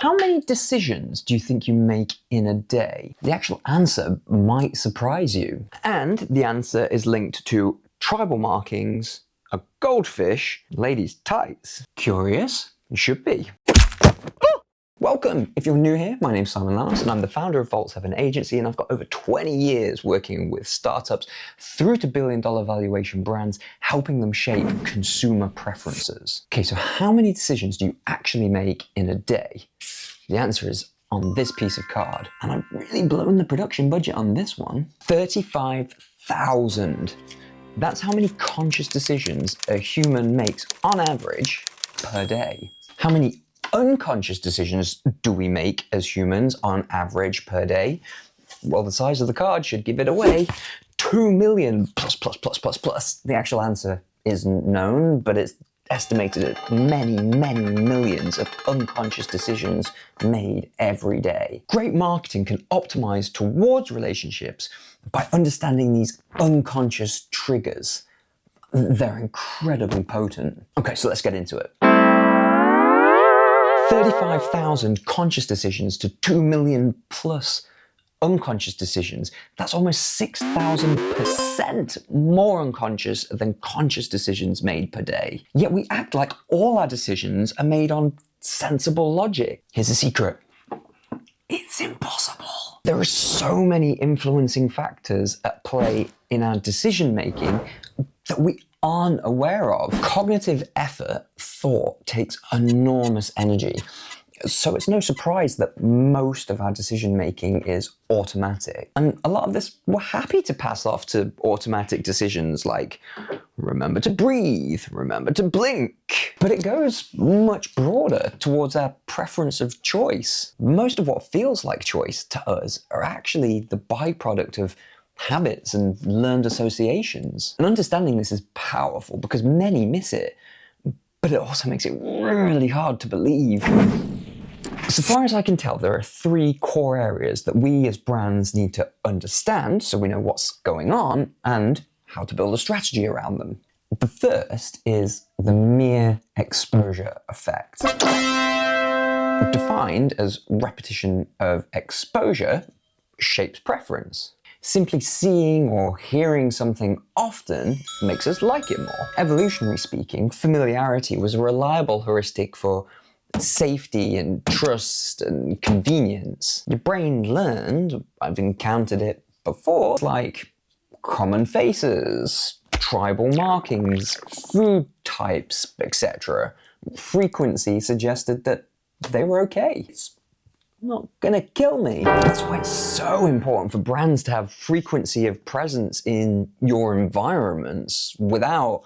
how many decisions do you think you make in a day? The actual answer might surprise you. And the answer is linked to tribal markings, a goldfish, ladies' tights. Curious? You should be. Welcome! If you're new here, my name's Simon Lance and I'm the founder of Vault 7 Agency, and I've got over 20 years working with startups through to billion-dollar valuation brands, helping them shape consumer preferences. Okay, so how many decisions do you actually make in a day? The answer is on this piece of card. And I've really blown the production budget on this one. 35,000. That's how many conscious decisions a human makes on average per day. How many unconscious decisions do we make as humans on average per day? Well, the size of the card should give it away. 2 million plus. The actual answer isn't known, but it's estimated at many millions of unconscious decisions made every day. Great marketing can optimize towards relationships by understanding these unconscious triggers. They're incredibly potent. Okay, so let's get into it. 35,000 conscious decisions to 2 million plus unconscious decisions. That's almost 6,000% more unconscious than conscious decisions made per day. Yet we act like all our decisions are made on sensible logic. Here's the secret. It's impossible. There are so many influencing factors at play in our decision making that we aren't aware of. Cognitive effort, thought, takes enormous energy. So it's no surprise that most of our decision making is automatic. And a lot of this we're happy to pass off to automatic decisions like remember to breathe, remember to blink. But it goes much broader towards our preference of choice. Most of what feels like choice to us are actually the byproduct of habits and learned associations. And understanding this is powerful because many miss it, but it also makes it really hard to believe. So far as I can tell, there are 3 core areas that we as brands need to understand so we know what's going on and how to build a strategy around them. The first is the mere exposure effect. Defined as repetition of exposure shapes preference. Simply seeing or hearing something often makes us like it more. Evolutionary speaking, familiarity was a reliable heuristic for safety and trust and convenience. Your brain learned, I've encountered it before, like common faces, tribal markings, food types, etc. Frequency suggested that they were okay. It's not gonna kill me. That's why it's so important for brands to have frequency of presence in your environments without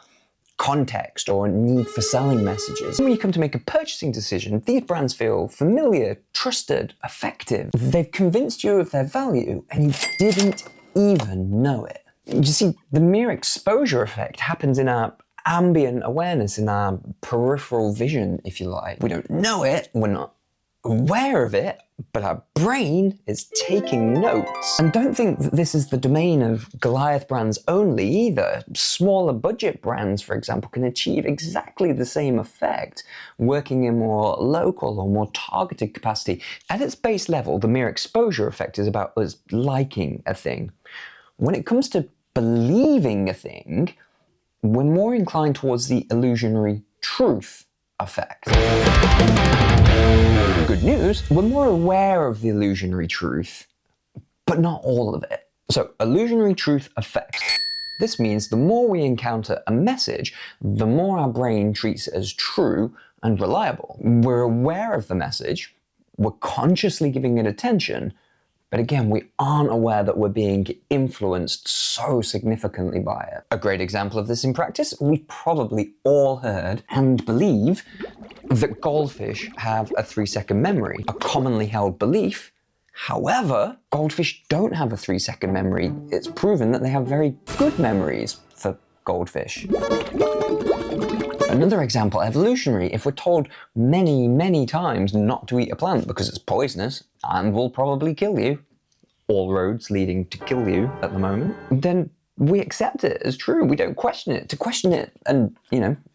context or need for selling messages. When you come to make a purchasing decision, these brands feel familiar, trusted, effective. They've convinced you of their value and you didn't even know it. You see, the mere exposure effect happens in our ambient awareness, in our peripheral vision, if you like. We don't know it, we're not aware of it, but our brain is taking notes. And don't think that this is the domain of Goliath brands only either. Smaller budget brands, for example, can achieve exactly the same effect, working in more local or more targeted capacity. At its base level, the mere exposure effect is about us liking a thing. When it comes to believing a thing, we're more inclined towards the illusory truth effect. Good news, we're more aware of the illusionary truth, but not all of it. So, illusionary truth effect. This means the more we encounter a message, the more our brain treats it as true and reliable. We're aware of the message, we're consciously giving it attention, but again, we aren't aware that we're being influenced so significantly by it. A great example of this in practice, we've probably all heard and believe that goldfish have a 3-second memory, a commonly held belief. However, goldfish don't have a 3-second memory. It's proven that they have very good memories for goldfish. Another example, evolutionary. If we're told many times not to eat a plant because it's poisonous and will probably kill you, all roads leading to kill you at the moment, then we accept it as true. We don't question it. To question it and,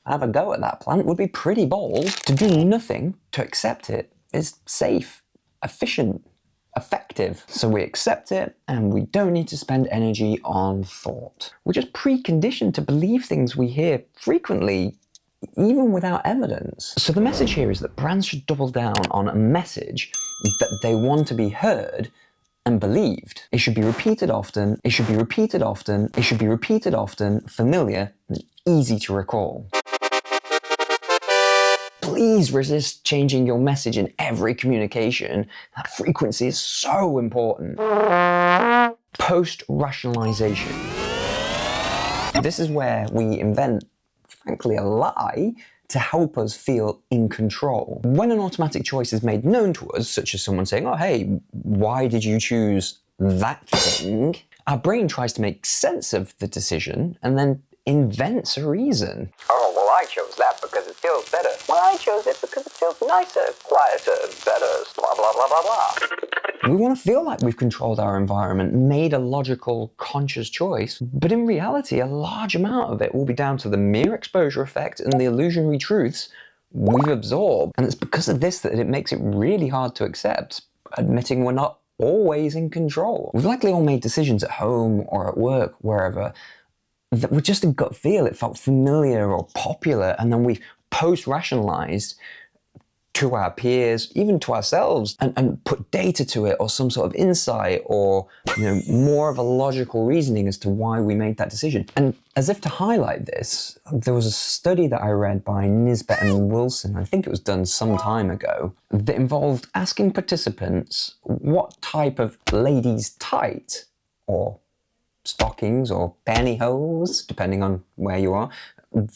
have a go at that plant would be pretty bold. To do nothing, to accept it, is safe, efficient, effective. So we accept it and we don't need to spend energy on thought. We're just preconditioned to believe things we hear frequently, even without evidence. So the message here is that brands should double down on a message that they want to be heard and believed. It should be repeated often, it should be repeated often, it should be repeated often, familiar and easy to recall. Please resist changing your message in every communication. That frequency is so important. Post-rationalization. This is where we invent, frankly, a lie to help us feel in control. When an automatic choice is made known to us, such as someone saying, oh, hey, why did you choose that thing? Our brain tries to make sense of the decision and then invents a reason. Oh, well, I chose that because it feels better. Well, I chose it because it feels nicer, quieter, better, blah, blah, blah, blah, blah. We want to feel like we've controlled our environment, made a logical, conscious choice, but in reality, a large amount of it will be down to the mere exposure effect and the illusionary truths we've absorbed. And it's because of this that it makes it really hard to accept, admitting we're not always in control. We've likely all made decisions at home or at work, wherever, that were just a gut feel. It felt familiar or popular, and then we've post-rationalized to our peers, even to ourselves, and put data to it or some sort of insight or more of a logical reasoning as to why we made that decision. And as if to highlight this, there was a study that I read by Nisbet and Wilson, I think it was done some time ago, that involved asking participants what type of ladies' tight or stockings or pantyhose, depending on where you are,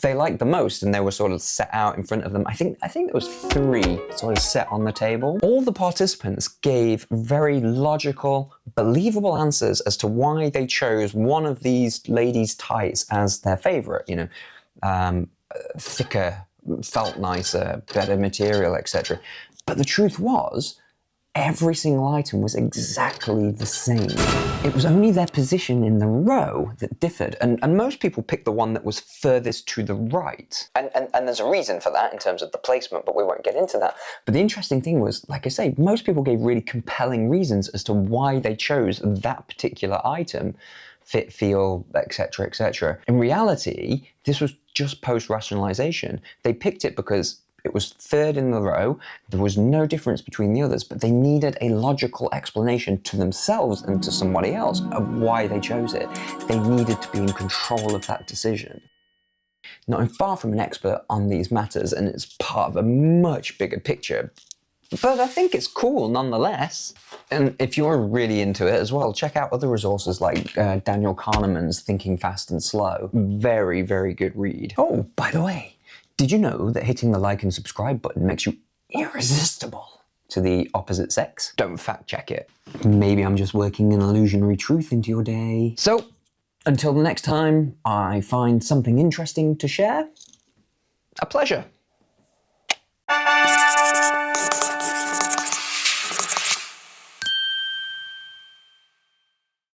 they liked the most, and they were sort of set out in front of them. I think there was 3 sort of set on the table. All the participants gave very logical, believable answers as to why they chose one of these ladies' tights as their favorite. Thicker, felt nicer, better material, etc. But the truth was, every single item was exactly the same. It was only their position in the row that differed, and most people picked the one that was furthest to the right. And there's a reason for that in terms of the placement, but we won't get into that. But the interesting thing was, like I say, most people gave really compelling reasons as to why they chose that particular item, fit, feel, etc., etc. In reality, this was just post-rationalization. They picked it because it was third in the row, there was no difference between the others, but they needed a logical explanation to themselves and to somebody else of why they chose it. They needed to be in control of that decision. Now, I'm far from an expert on these matters, and it's part of a much bigger picture, but I think it's cool nonetheless. And if you're really into it as well, check out other resources like Daniel Kahneman's Thinking Fast and Slow. Very, very good read. Oh, by the way, did you know that hitting the like and subscribe button makes you irresistible to the opposite sex? Don't fact check it. Maybe I'm just working an illusionary truth into your day. So, until the next time I find something interesting to share, a pleasure.